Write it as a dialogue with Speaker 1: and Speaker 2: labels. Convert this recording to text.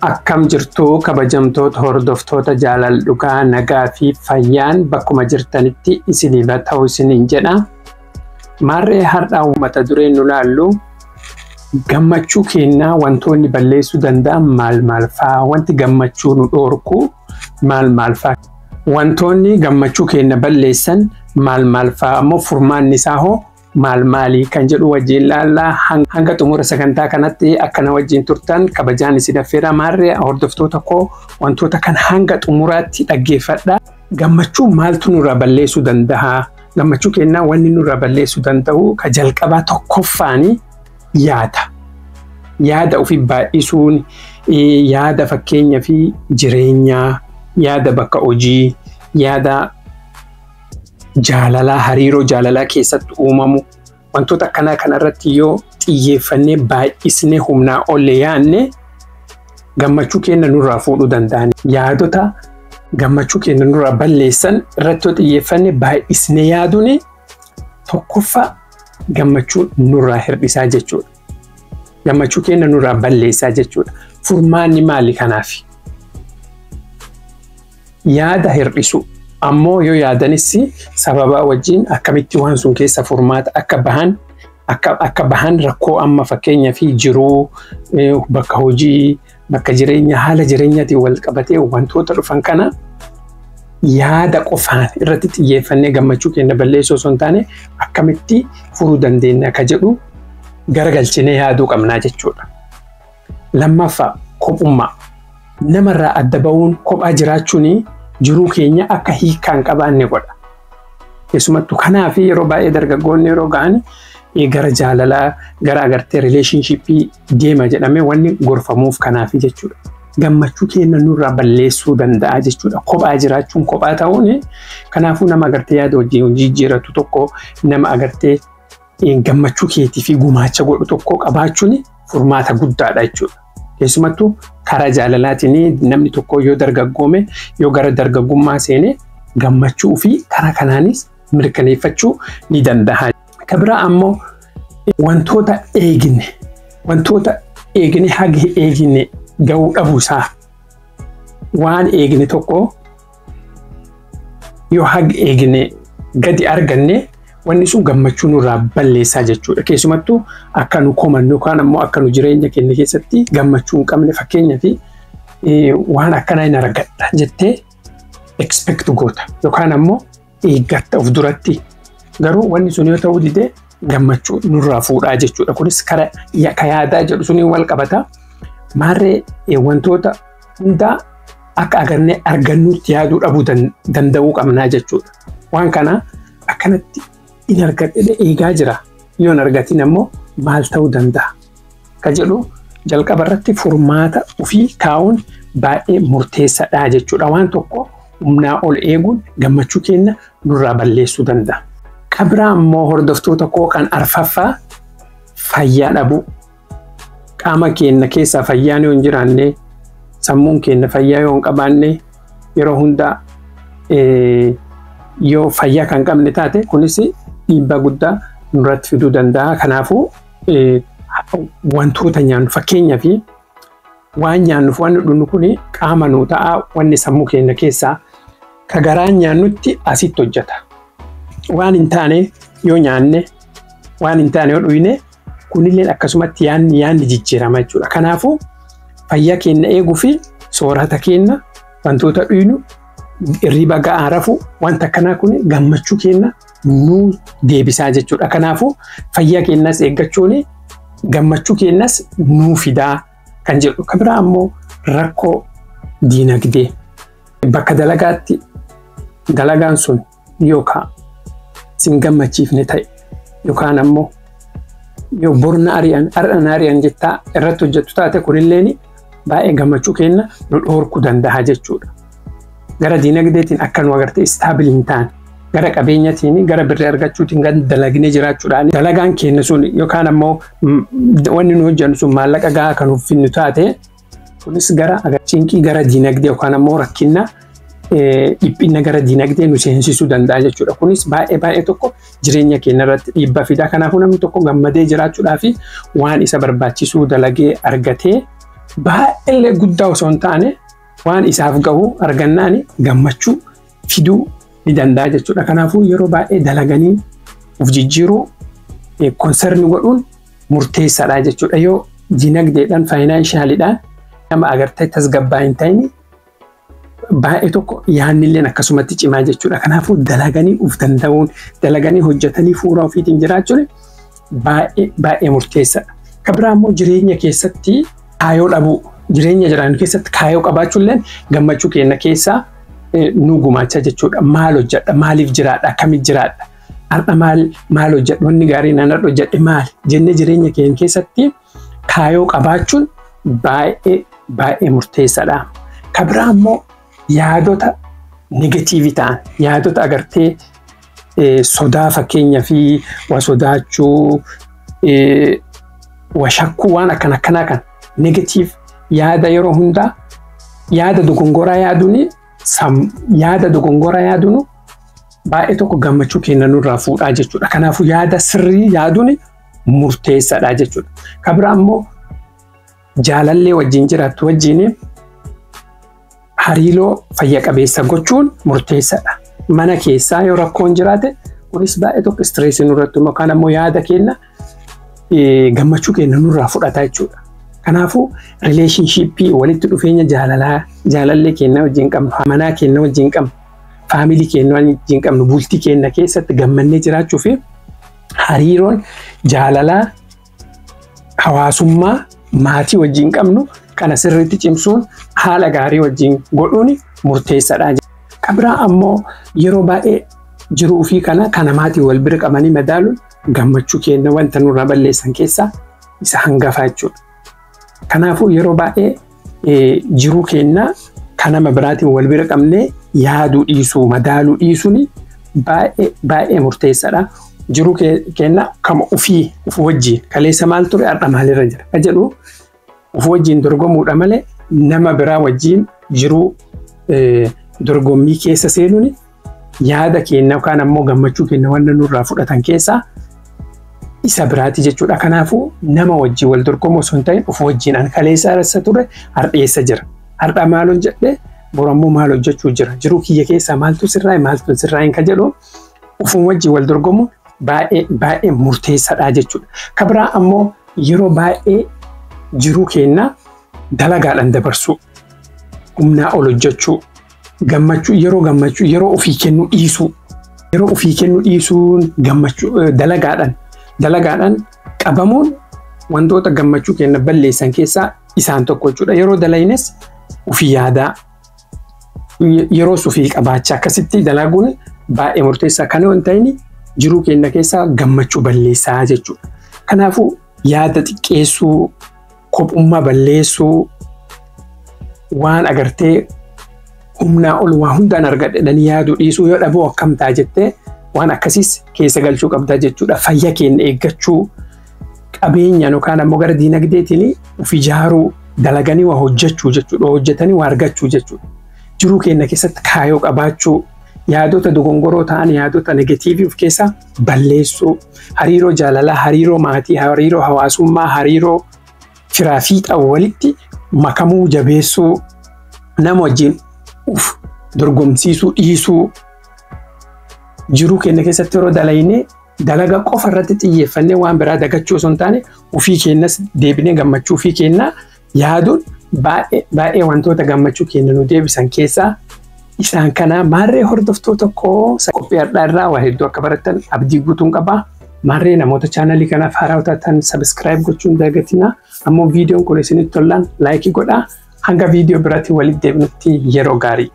Speaker 1: Akkam jirtu kabajamtoota hordoftoota jaalal dhugaa nagaa fi fayyaan bakkuma jirtanitti isiniif ta'u isiniin jedha. Maarree har'aa uummata dureen nu laallu gammachuu keenya wantoonni balleessuu danda'an maal faa, wanti gammachuu nu dhoorku maal faa, wantoonni gammachuu keenya balleessan maal faa, ammoo furmaanni isaa hoo maali kan jedhu wajjin laallaa. Hanga xumura sagantaa kanatti akkana wajjin turtan kabajaan isin affeera. Maarree hordoftoota koo wantoota kan hanga xumuraatti dhaggeeffadha. Gammachuu maaltu nurraa balleessuu danda'a? Gammachuu keenya wanni nurraa balleessuu danda'u ka jalqabaa tokkoffaani yaada ofii baay'isuun, yaada fakkeenya fi jireenyaa, yaada bakka hojii, yaada jaalalaa, hariiroo jaalalaa keessatti uumamu. Wantoota akkanaa kanarratti yoo xiyyeeffannee baay'isnee humnaa olle yaanne gammachuu keenya nurraa fuudhuu danda'an. Yaadota gammachuu keenya nurraa balleessan irratti yoo xiyyeeffannee baay'isnee yaaduun tokkoffaa gammachuu nurraa hir'isaa jechuudha. Gammachuu keenya nurraa balleessaa jechuudha. Furmaanni maali kanaaf? Yaada hir'isuu. Ammoo yoo yaadanis sababa wajjin akkamitti waan sun keessa furmaata akka bahan rakkoo amma fakkeenya fi jiruu, bakka hojii, bakka jireenya, haala jireenyaatiin wal qabatee wantoota dhufan kana yaada qofaan irratti xiyyeeffannee gammachuu keenya balleessuu osoo hin taane akkamitti furuu dandeenya ka jedhu garagalchinee yaaduu qabnaa jechuudha. Lammaffaa kophummaa. Namarraa adda ba'uun kophaa jiraachuun jiruu keenya akka hiikaan qabaanne godha. Keessumattuu kanaaf yeroo baay'ee dargaggoonni yeroo ga'an gara jaalalaa, gara agartee rileeshinshippii deema jedhamee wanni gorfamuuf kanaaf jechuudha. Gammachuu keenya nurraa balleessuu danda'a jechuudha. Kophaa jiraachuun kophaa ta'uun kanaafuu nama agartee yaada wajjin jijjiiratu tokko, nama agartee gammachuu keetii fi gumaacha godhu tokko qabaachuun furmaata guddaadha jechuudha. Keessumattuu karaa jaalalaatiin namni tokko yoo dargaggoome, yoo gara dargaggummaa seene gammachuu fi karaa kanaanis mirkaneeffachuu ni danda'a. Kabira ammoo wantoota eegne haga eegne ga'uu dhabuusaa. Waan eegne tokko yoo haga eegne gadi arganne wanni sun gammachuu nurraa balleessaa jechuudha. Keessumattuu akka nu komannu yookaan ammoo akka nu jireenya keenya keessatti gammachuu hin qabne fakkeenyaa fi waan akkanaa hin argadha jettee expect goota yookaan ammoo eeggatta of duratti. Garuu wanni sun yoo ta'uu dide gammachuu nurraa fuudhaa jechuudha. Kunis ka yaadaa jedhu suniin wal qabata. Maarree wantoota hundaa akka agarnee argannuutti yaaduu dhabuu danda'uu qabnaa jechuudha. Waan kana akkanatti in argadhe eegaa jira. Yoo hin argatin ammoo maal ta'uu danda'a ka jedhu jalqaba irratti furmaata ofii kaa'uun baay'ee murteessaadha jechuudha. Waan tokko humnaa ol eeguun gammachuu keenya nurraa balleessuu danda'a. Kabira ammoo hordoftoota koo kan arfaffaa fayyaa dhabuu. Qaama keenya keessaa fayyaan yoo hin jiraanne, sammuun keenya fayyaa yoo hin qabaanne, yeroo hundaa yoo fayyaa kan qabne taate kunis dhiibbaa guddaa nurratti fiduu danda'a. Kanaafuu wantoota nyaannu fakkeenyaa fi waan nyaannuuf waan dhugnu kun qaama nuu ta'a. Wanni sammuu keenya keessaa ka garaan nyaannutti asitti hojjeta. Waan hin taane yoo nyaanne, waan hin taane yoo dhuyne kunillee akkasumatti yaanni jijjiirama jechuudha. Kanaafuu fayyaa keenya eeguu fi soorata keenya wantoota dhuynu irriba ga'aa rafu wanta akkanaa kun gammachuu keenya nuu deebisaa jechuudha. Kanaafuu fayyaa keenyas eeggachuun gammachuu keenyas nuu fidaa kan jedhu. Kabira ammoo rakkoo diinagdee. Bakka dalagaatti dalagaan sun yookaan sin gammachiifne ta'e yookaan ammoo yoo borna ari'an jettaa irratti hojjettu taate kunilleen baay'ee gammachuu keenya nu dhoorkuu danda'a jechuudha. Gara diinagdeetiin akka nu agartee istaabilii hin taane, gara qabeenyaatiin, gara birrii argachuutiin gad dalagnee jiraachuudhaan dalagaan keenya sun yookaan ammoo wanni nu hojjennu sun maallaqa gahaa kan uffinnu taate kunis gara cinqii gara diinagdee yookaan ammoo rakkina dhiphina gara diinagdee nu seensisuu danda'a jechuudha. Kunis baay'ee tokko jireenya keenya irratti dhiibbaa fidaa. Kanaafuu namni tokko gammadee jiraachuudhaa fi waan isa barbaachisuu dalagee argatee baay'ee guddaa osoo hin taane waan isaaf gahu argannaani gammachuu fiduu ni danda'a jechuudha. Kanaafuu yeroo baay'ee dalaganii of jijjiiruu konserni godhuun murteessaadha jechuudha. Yoo dinagdeedhaan faayinaanshaaliidhaan nama agartee tasgabbaa hin ta'in baay'ee tokko yaannillee akkasumatti cimaa jechuudha. Kanaafuu dalaganii of danda'uun dalaganii hojjetanii fuula ofiitiin jiraachuun baay'ee murteessaadha. Kan biraa immoo jireenya keessatti kaayoo dhabuu jireenya jiraannu keessatti kaayoo qabaachuulleen gammachuu keenya keessaa nu gumaacha jechuudha. Maal hojjedha? Maaliif jiraadha? Akkamitti jiraadha? Har'a maal hojjedha? Wanni gaarii naan har'a hojjedhe maali? Jennee jireenya keenya keessatti kaayoo qabaachuun baay'ee murteessaadha. Kan biraa immoo yaadota negatiivii ta'an yaadota agartee sodaa fakkeenyaa fi waa sodaachuu waa shakkuu waan akkanaa kan negatiiv yaada yeroo hundaa yaada dogongoraa yaaduun baay'ee tokko gammachuu keenya nurraa fuudhaa jechuudha. Kanaafuu yaada sirrii yaaduun murteessaadha jechuudha. Kan biraa immoo jaalallee wajjin jiraattu wajjin hariiroo fayya qabeessa gochuun murteessaadha. Mana keessaa yoo rakkoon jiraate kunis baay'ee tokko istireesii nurratti yookaan ammoo yaada keenya gammachuu keenya nurraa fudhata jechuudha. Kanaafuu rileeshinshiippii walitti dhufeenya jaalallee keenya wajjin qabnu, manaa keenya wajjin qabnu, faamilii keenya wajjin qabnu, bultii keenya keessatti gammannee jiraachuu fi hariiroon jaalalaa hawaasummaa maatii wajjin qabnu kana sirriitti cimsuun haala gaarii wajjin godhuun murteessaadha. Kan biraa ammoo yeroo baay'ee jiruu fi kana maatii wal bira qabanii madaaluun gammachuu keenya wanta nurraa balleessan keessaa isa hangafaa jechuudha. Kanaafuu yeroo baay'ee jiruu keenya kan nama biraatiin wal bira qabnee yaaduu dhiisuu madaaluu dhiisuun baay'ee murteessaadha. Jiruu keenya kama ufii wajjin kaleessa maal ture har'a maalirra jira ka jedhu uf wajjin dorgomuudha malee nama biraa wajjin jiruu dorgommii keessa seenuun yaada keenya yookaan ammoo gammachuu keenya wanta nurraa fudhatan keessaa isa biraati jechuudha. Kanaafuu nama wajjin wal dorgomuu osoo hin ta'in uf wajjin an kaleessa irra ture har'eessa jira. Har'a maal hojjedhe borammoo maal hojjechuu jira. Jiruu kiyya keessaa maaltu sirraa ka jedhu uf wajjin wal dorgomuu baay'ee murteessaadha jechuudha. Kan biraa ammoo yeroo baay'ee jiruu keenya dalagaadhaan dabarsuu, humnaa ol hojjechuu, gammachuu yeroo ofii kennuu dhiisuu, yeroo ofii kennuu dhiisuun gammachuu dalagaadhaan qabamuun wantoota gammachuu keenya balleessan keessaa isaan tokko jechuudha. Yeroo dalaynes ofii yaadaa, yeroo ofii qabaachaa akkasitti dalaguun baay'ee murteessaa. Kana waan ta'in jiruu keenya keessaa gammachuu balleessaa jechuudha. Kanaafuu yaada xiqqeessuu, kophummaa balleessuu, waan agartee humnaa ol waa hundaan argadhanii yaaduu dhiisuu yoo dhaboo akkam ta'a jettee waan akkasiis keessa galchuu qabda jechuudha. Fayya keenya eeggachuu, qabeenya yookaan ammoo gara diinagdeetiin of ijaaruu, dalaganii waa hojjechuu jechuudha. Hojjetanii waa argachuu jechuudha. Jiruu keenya keessatti kaayoo qabaachuu, yaadota dogongoroo ta'an yaadota negatiivii of keessaa balleessuu, hariiroo jaalalaa, hariiroo maatii, hariiroo hawaasummaa, hariiroo firaa fi xaa'oo walitti makamuu jabeessuu, nama wajjin dorgomsiisuu dhiisuu. Jiruu keenya keessatti yeroo dalaynee dalaga qofa irratti xiyyeeffannee waan biraa dagachuu osoo hin taane ofii keenyas deebinee gammachuu ofii keenya yaaduun baay'ee wantoota gammachuu keenya nu deebisan keessaa isaan kana. Maarree hordoftoota qophii har'aa irraa waa hedduu akka baratan abdii guutuun qaba. Maarree namoota chaanalii kanaaf haaraa taatan subscribe gochuun dagatinaa. Ammoo viidiyoon kun isinitti tolaan laayikii godhaa. Hanga viidiyoo biraatti walitti deebinutti yeroo gaarii.